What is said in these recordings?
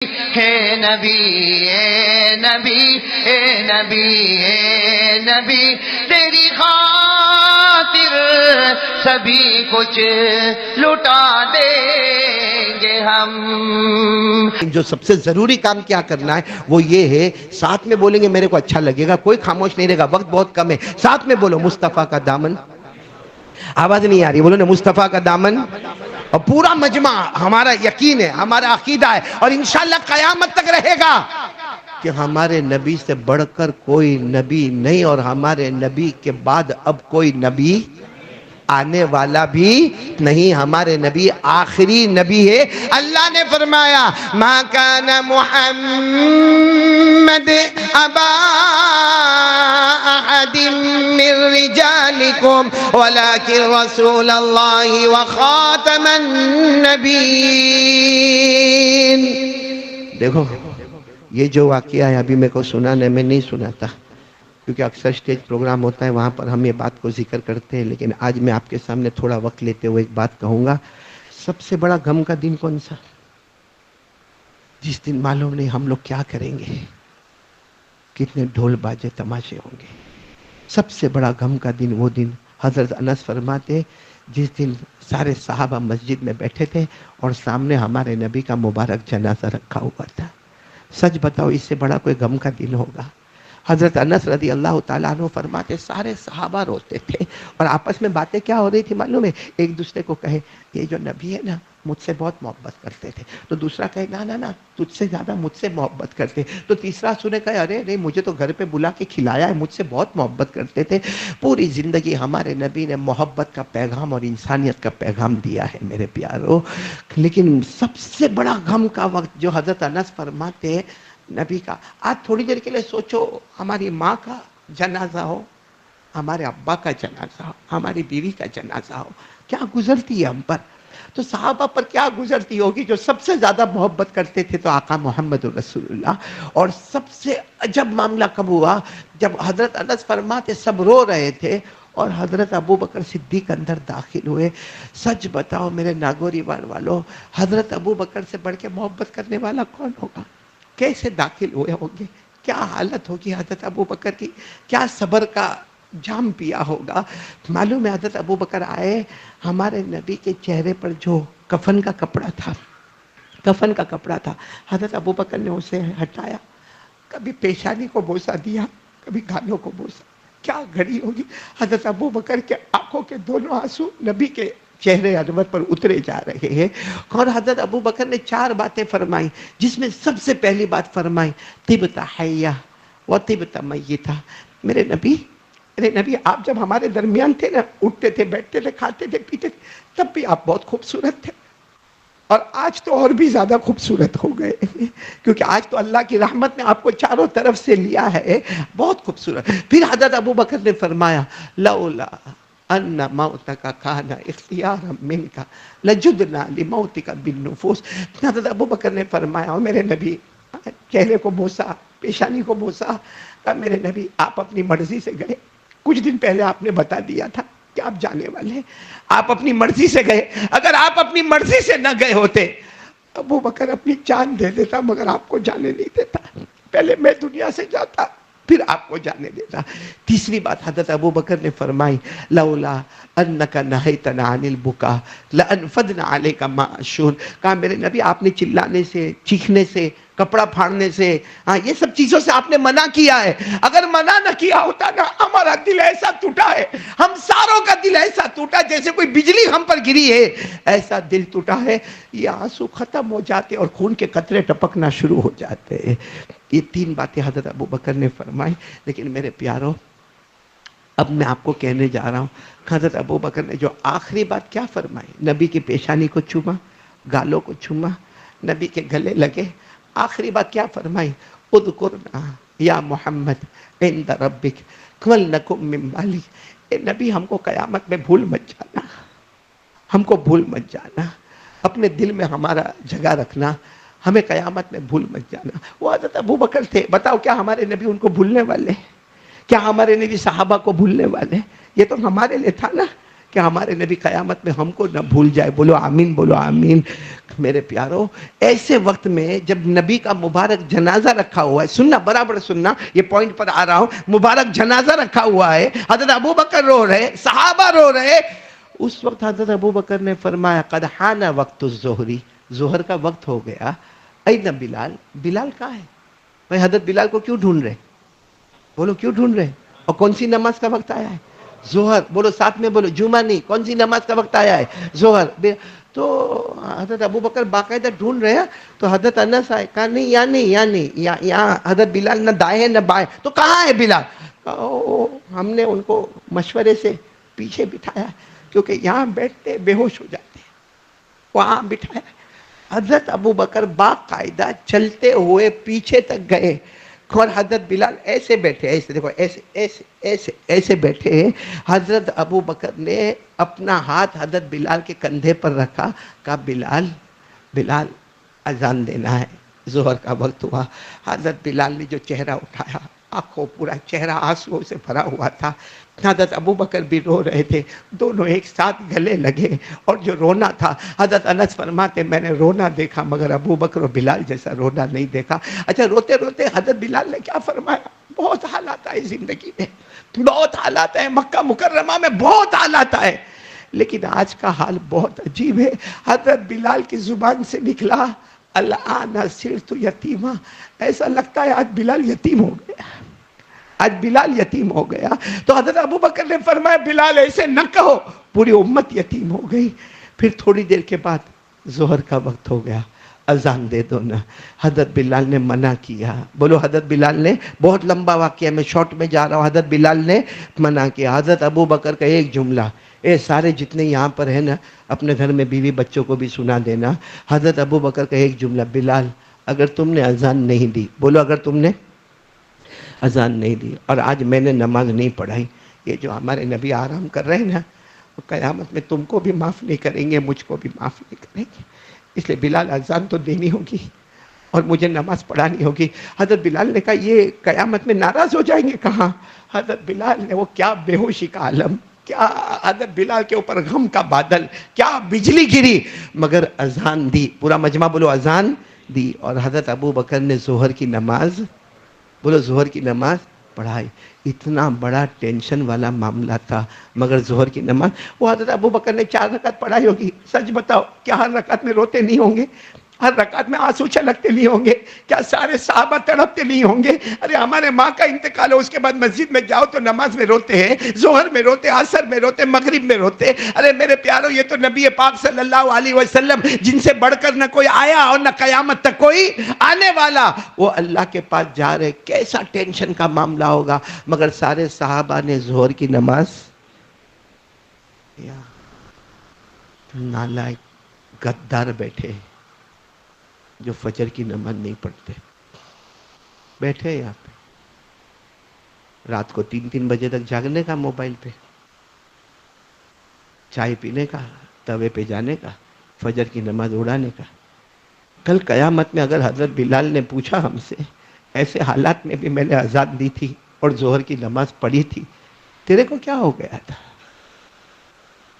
ہے نبی اے نبی اے نبی اے نبی تیری خاطر سبھی کچھ لٹا دیں گے ہم. جو سب سے ضروری کام کیا کرنا ہے وہ یہ ہے، ساتھ میں بولیں گے میرے کو اچھا لگے گا، کوئی خاموش نہیں رہے گا، وقت بہت کم ہے. ساتھ میں بولو مصطفیٰ کا دامن. آواز نہیں آ رہی، بولو نا مصطفیٰ کا دامن. اور پورا مجمع ہمارا یقین ہے، ہمارا عقیدہ ہے، اور انشاءاللہ قیامت تک رہے گا کہ ہمارے نبی سے بڑھ کر کوئی نبی نہیں، اور ہمارے نبی کے بعد اب کوئی نبی آنے والا بھی نہیں. ہمارے نبی آخری نبی ہے. اللہ نے فرمایا ما کان محمد ابا احد من رجالکم ولکن رسول اللہ وخاتم النبیین. دیکھو یہ جو واقعہ ہے ابھی میرے کو سنانے میں نہیں سنا تھا، کیونکہ اکثر سٹیج پروگرام ہوتا ہے وہاں پر ہم یہ بات کو ذکر کرتے ہیں، لیکن آج میں آپ کے سامنے تھوڑا وقت لیتے ہوئے ایک بات کہوں گا. سب سے بڑا غم کا دن کون سا؟ جس دن معلوم نہیں ہم لوگ کیا کریں گے، کتنے ڈھول باجے تماشے ہوں گے. سب سے بڑا غم کا دن وہ دن، حضرت انس فرماتے جس دن سارے صحابہ مسجد میں بیٹھے تھے اور سامنے ہمارے نبی کا مبارک جنازہ رکھا ہوا تھا. سچ بتاؤ اس سے بڑا کوئی غم کا دن ہوگا؟ حضرت انس رضی اللہ تعالیٰ عنہ فرماتے سارے صحابہ روتے تھے، اور آپس میں باتیں کیا ہو رہی تھی معلوم ہے؟ ایک دوسرے کو کہے یہ جو نبی ہے نا مجھ سے بہت محبت کرتے تھے، تو دوسرا کہے نا تجھ سے زیادہ مجھ سے محبت کرتے، تو تیسرا سنے کہے ارے نہیں مجھے تو گھر پہ بلا کے کھلایا ہے، مجھ سے بہت محبت کرتے تھے. پوری زندگی ہمارے نبی نے محبت کا پیغام اور انسانیت کا پیغام دیا ہے میرے پیارو. لیکن سب سے بڑا غم کا وقت جو حضرت انس فرماتے نبی کا، آج تھوڑی دیر کے لیے سوچو ہماری ماں کا جنازہ ہو، ہمارے ابا کا جنازہ ہو، ہماری بیوی کا جنازہ ہو، کیا گزرتی ہے ہم پر. تو صحابہ پر کیا گزرتی ہوگی جو سب سے زیادہ محبت کرتے تھے تو آقا محمد رسول اللہ. اور سب سے عجب معاملہ کب ہوا جب حضرت انس فرماتے سب رو رہے تھے اور حضرت ابو بکر صدیق اندر داخل ہوئے. سچ بتاؤ میرے ناگوری وار والوں، حضرت ابو بکر سے بڑھ کے محبت کرنے والا کون ہوگا؟ کیسے داخل ہوئے ہوں گے، کیا حالت ہوگی حضرت ابو بکر کی، کیا صبر کا جام پیا ہوگا. معلوم ہے حضرت ابو بکر آئے، ہمارے نبی کے چہرے پر جو کفن کا کپڑا تھا حضرت ابو بکر نے اسے ہٹایا، کبھی پیشانی کو بوسہ دیا، کبھی گالوں کو بوسہ. کیا گھڑی ہوگی. حضرت ابو بکر کے آنکھوں کے دونوں آنسو نبی کے چہرے انور پر اترے جا رہے ہیں. اور حضرت ابو بکر نے 4 باتیں فرمائی، جس میں سب سے پہلی بات فرمائی طبت حیہ و طبت میتہ. میرے نبی آپ جب ہمارے درمیان تھے نا، اٹھتے تھے، بیٹھتے تھے، کھاتے تھے، پیتے تھے، تب بھی آپ بہت خوبصورت تھے، اور آج تو اور بھی زیادہ خوبصورت ہو گئے، کیونکہ آج تو اللہ کی رحمت نے آپ کو چاروں طرف سے لیا ہے، بہت خوبصورت. پھر حضرت ابو بکر نے فرمایا لولا ان موتک کان اختیارا منک لجدنا لموتک بالنفوس. حضرت ابو بکر نے فرمایا میرے نبی، چہرے کو بوسا، پیشانی کو بوسا، میرے نبی آپ اپنی مرضی سے گئے. کچھ دن پہلے آپ نے بتا دیا تھا کہ آپ جانے والے ہیں، آپ اپنی مرضی سے گئے. اگر آپ اپنی مرضی سے نہ گئے ہوتے ابو بکر اپنی جان دے دیتا، مگر آپ کو جانے نہیں دیتا. پہلے میں دنیا سے جاتا پھر آپ کو جانے دیتا. تیسری بات حضرت ابو بکر نے فرمائی لولا انک نہیتنا عن البکا لانفضنا علیک معشور. کہا میرے نبی آپ نے چلانے سے، چیخنے سے، کپڑا پھاڑنے سے، یہ سب چیزوں سے آپ نے منع کیا ہے. اگر منع نہ کیا ہوتا نا، ہمارا دل ایسا ٹوٹا ہے، ہم ساروں کا دل ایسا ٹوٹا جیسے کوئی بجلی ہم پر گری ہے، ایسا دل ٹوٹا ہے. یہ آنسو ختم ہو جاتے اور خون کے قطرے ٹپکنا شروع ہو جاتے. یہ 3 باتیں حضرت ابو بکر نے فرمائی. لیکن میرے پیاروں اب میں آپ کو کہنے جا رہا ہوں، حضرت ابو بکر نے جو آخری بات کیا فرمائی، نبی کی پیشانی کو چوما، گالوں کو چوما، نبی کے گلے لگے. آخری بات کیا فرمائی اذکرنا یا محمد عند ربک ولنکن من مالک. اے نبی ہم کو قیامت میں بھول مت جانا، ہم کو بھول مت جانا، اپنے دل میں ہمارا جگہ رکھنا، ہمیں قیامت میں بھول مت جانا. وہ حضرت ابو بکر تھے. بتاؤ کیا ہمارے نبی ان کو بھولنے والے؟ کیا ہمارے نبی صحابہ کو بھولنے والے؟ یہ تو ہمارے لیے تھا نا، کہ ہمارے نبی قیامت میں ہم کو نہ بھول جائے. بولو آمین, بولو آمین. میرے پیارو, ایسے وقت میں جب نبی کا مبارک جنازہ رکھا ہوا ہے, سننا برابر سننا, یہ پوائنٹ پر آ رہا ہوں, مبارک جنازہ رکھا ہوا ہے, حضرت ابو بکر رو رہے, صحابہ رو رہے, اس وقت حضرت ابو بکر نے فرمایا قد حان وقت الظہری, ظہر کا وقت ہو گیا. این بلال, بلال کہاں ہے بھائی؟ حضرت بلال کو کیوں ڈھونڈ رہے؟ بولو کیوں ڈھونڈ رہے؟ اور کون سی نماز کا وقت آیا ہے؟ ظہر. بولو ساتھ میں بولو, جمعہ نہیں, کون سی نماز کا وقت آیا ہے؟ ظہر. تو حضرت ابو بکر باقاعدہ ڈھونڈ رہے ہیں. تو حضرت انس آئے, کہا نہیں یہاں نہیں, یہاں نہیں, یہاں حضرت بلال نہ دائیں نہ بائیں. تو کہاں ہے بلال؟ ہم نے ان کو مشورے سے پیچھے بٹھایا, کیونکہ یہاں بیٹھتے بے ہوش ہو جاتے, وہاں بٹھایا. حضرت ابو بکر باقاعدہ چلتے ہوئے پیچھے تک گئے, اور حضرت بلال ایسے بیٹھے, ایسے دیکھو, ایسے ایسے ایسے ایسے بیٹھے. حضرت ابو بکر نے اپنا ہاتھ حضرت بلال کے کندھے پر رکھا, کہا بلال, بلال اذان دینا ہے, ظہر کا وقت ہوا. حضرت بلال نے جو چہرہ اٹھایا, آنکھوں پورا چہرہ آنسوؤں سے بھرا ہوا تھا. حضرت ابو بکر بھی رو رہے تھے, دونوں ایک ساتھ گلے لگے. اور جو رونا تھا, حضرت انس فرماتے میں نے رونا دیکھا مگر ابو بکر و بلال جیسا رونا نہیں دیکھا. اچھا, روتے روتے حضرت بلال نے کیا فرمایا؟ بہت حالات آئے زندگی میں, بہت حالات ہیں, مکہ مکرمہ میں بہت حالات آئے, لیکن آج کا حال بہت عجیب ہے. حضرت بلال کی زبان سے نکلا الآن صرت یتیما, ایسا لگتا ہے آج بلال یتیم ہو گیا, آج بلال یتیم ہو گیا. تو حضرت ابو بکر نے فرمایا بلال ایسے نہ کہو, پوری امت یتیم ہو گئی. پھر تھوڑی دیر کے بعد ظہر کا وقت ہو گیا, اذان دے دو نا. حضرت بلال نے منع کیا. بولو حضرت بلال نے, بہت لمبا واقعہ, میں شارٹ میں جا رہا ہوں. حضرت بلال نے منع کیا. حضرت ابو بکر کا ایک جملہ, اے سارے جتنے یہاں پر ہیں نا, اپنے گھر میں بیوی بچوں کو بھی سنا دینا. حضرت ابو بکر کا ایک جملہ, بلال اگر تم نے اذان نہیں دی, بولو اگر تم نے اذان نہیں دی اور آج میں نے نماز نہیں پڑھائی, یہ جو ہمارے نبی آرام کر رہے ہیں نا, وہ قیامت میں تم کو بھی معاف نہیں کریں گے, مجھ کو بھی معاف نہیں کریں گے. اس لیے بلال اذان تو دینی ہوگی اور مجھے نماز پڑھانی ہوگی. حضرت بلال نے کہا یہ قیامت میں ناراض ہو جائیں گے. کہاں؟ حضرت بلال نے, وہ کیا بے ہوشی کا عالم, کیا حضرت بلال کے اوپر غم کا بادل, کیا بجلی گری, مگر اذان دی. پورا مجمع بولو اذان دی. اور حضرت ابو بکر نے ظہر کی نماز, بولو ظہر کی نماز پڑھائی. اتنا بڑا ٹینشن والا معاملہ تھا, مگر ظہر کی نماز, وہ حضرت ابو بکر نے 4 رکعت پڑھائی ہوگی. سچ بتاؤ, کیا ہر رکعت میں روتے نہیں ہوں گے؟ ہر رکعت میں آنسو چھلکتے نہیں ہوں گے؟ کیا سارے صحابہ تڑپتے نہیں ہوں گے؟ ارے ہمارے ماں کا انتقال ہو, اس کے بعد مسجد میں جاؤ تو نماز میں روتے ہیں, ظہر میں روتے, عصر میں روتے, مغرب میں روتے. ارے میرے پیارو, یہ تو نبی پاک صلی اللہ علیہ وسلم, جن سے بڑھ کر نہ کوئی آیا اور نہ قیامت تک کوئی آنے والا, وہ اللہ کے پاس جا رہے, کیسا ٹینشن کا معاملہ ہوگا. مگر سارے صحابہ نے ظہر کی نماز, نالائق غدار بیٹھے جو فجر کی نماز نہیں پڑھتے, بیٹھے یہاں پہ رات کو 3 بجے تک جاگنے کا, موبائل پہ چائے پینے کا, توے پہ جانے کا, فجر کی نماز اڑانے کا. کل قیامت میں اگر حضرت بلال نے پوچھا ہم سے, ایسے حالات میں بھی میں نے اذان دی تھی اور ظہر کی نماز پڑھی تھی, تیرے کو کیا ہو گیا تھا؟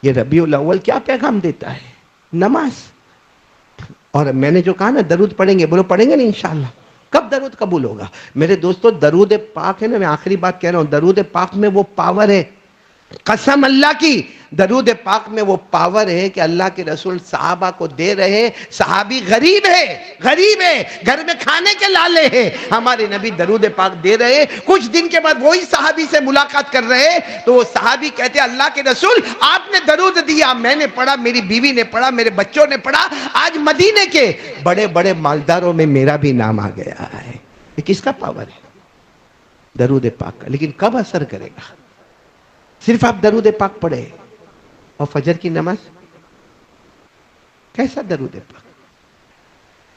یہ ربیع الاول کیا پیغام دیتا ہے؟ نماز. اور میں نے جو کہا نا درود پڑھیں گے, بولو پڑھیں گے نا انشاءاللہ. کب درود قبول ہوگا میرے دوستو؟ درود پاک ہے نا, میں آخری بات کہہ رہا ہوں, درود پاک میں وہ پاور ہے, قسم اللہ کی, درود پاک میں وہ پاور ہے کہ اللہ کے رسول صحابہ کو دے رہے. صحابی غریب ہے, غریب ہے, گھر میں کھانے کے لالے ہیں, ہمارے نبی درود پاک دے رہے. کچھ دن کے بعد وہی صحابی سے ملاقات کر رہے, تو وہ صحابی کہتے اللہ کے رسول آپ نے درود دیا, میں نے پڑھا, میری بیوی نے پڑھا, میرے بچوں نے پڑھا, آج مدینے کے بڑے بڑے مالداروں میں میرا بھی نام آ گیا ہے. یہ کس کا پاور ہے؟ درود پاک کا. لیکن کب اثر کرے گا؟ صرف آپ درود پاک پڑھے اور فجر کی نماز, کیسا درود پاک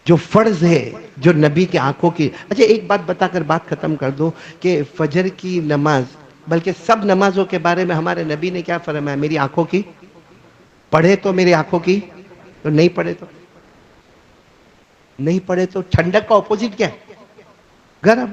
جو فرض ہے, جو نبی کے آنکھوں کی. اچھا ایک بات بتا کر بات ختم کر دو کہ فجر کی نماز, بلکہ سب نمازوں کے بارے میں ہمارے نبی نے کیا فرمایا؟ میری آنکھوں کی پڑھے تو میری آنکھوں کی, تو نہیں پڑھے تو نہیں پڑھے تو. ٹھنڈک کا اپوزٹ کیا ہے؟ گرم.